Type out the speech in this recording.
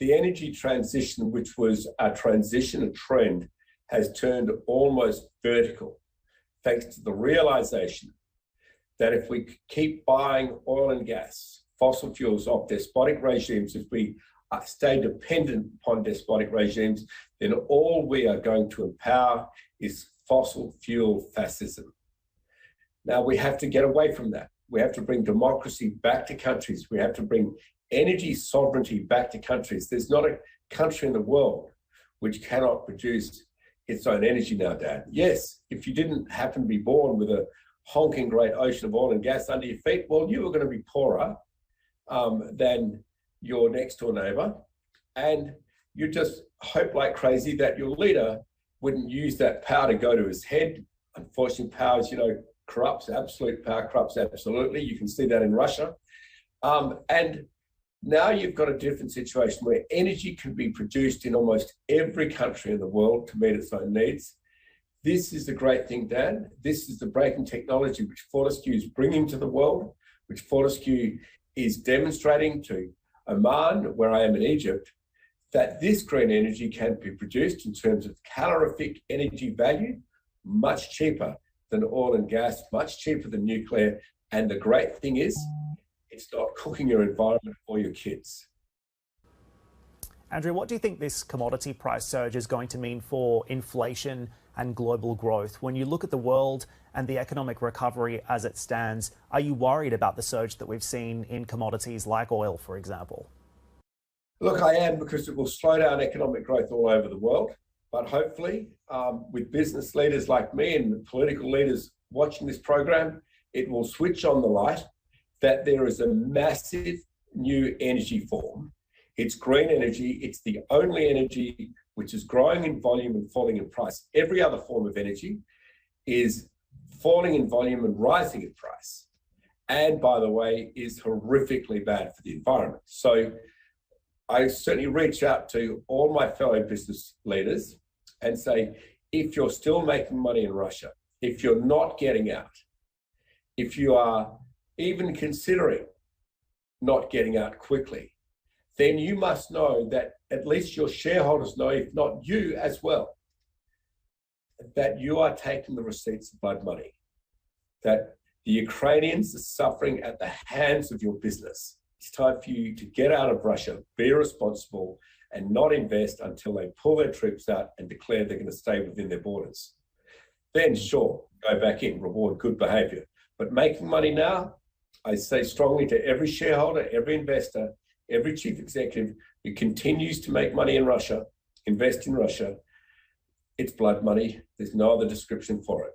the energy transition, which was a transition, a trend, has turned almost vertical, thanks to the realization that if we keep buying oil and gas, fossil fuels off despotic regimes, if we stay dependent upon despotic regimes, then all we are going to empower is fossil fuel fascism. Now, we have to get away from that. We have to bring democracy back to countries. We have to bring energy sovereignty back to countries. There's not a country in the world which cannot produce its own energy now, Dad. Yes, if you didn't happen to be born with a honking great ocean of oil and gas under your feet, well, you were going to be poorer than your next door neighbor. And you just hope like crazy that your leader wouldn't use that power to go to his head. Unfortunately, power is, corrupts. Absolute power corrupts absolutely. You can see that in Russia. And now you've got a different situation where energy can be produced in almost every country in the world to meet its own needs. This is the great thing, Dan. This is the breaking technology which Fortescue is bringing to the world, which Fortescue is demonstrating to Oman, where I am in Egypt, that this green energy can be produced in terms of calorific energy value, much cheaper than oil and gas, much cheaper than nuclear. And the great thing is, it's not cooking your environment or your kids. Andrew, what do you think this commodity price surge is going to mean for inflation and global growth? When you look at the world and the economic recovery as it stands, are you worried about the surge that we've seen in commodities like oil, for example? Look, I am, because it will slow down economic growth all over the world. But hopefully, with business leaders like me and political leaders watching this program, it will switch on the light that there is a massive new energy form. It's green energy. It's the only energy which is growing in volume and falling in price. Every other form of energy is falling in volume and rising in price. And by the way, is horrifically bad for the environment. So I certainly reach out to all my fellow business leaders and say, if you're still making money in Russia, if you're not getting out, if you are even considering not getting out quickly, then you must know that at least your shareholders know, if not you as well, that you are taking the receipts of blood money, that the Ukrainians are suffering at the hands of your business. It's time for you to get out of Russia, be responsible, and not invest until they pull their troops out and declare they're going to stay within their borders. Then sure, go back in, reward good behavior. But making money now, I say strongly to every shareholder, every investor, every chief executive who continues to make money in Russia, invest in Russia, it's blood money. There's no other description for it.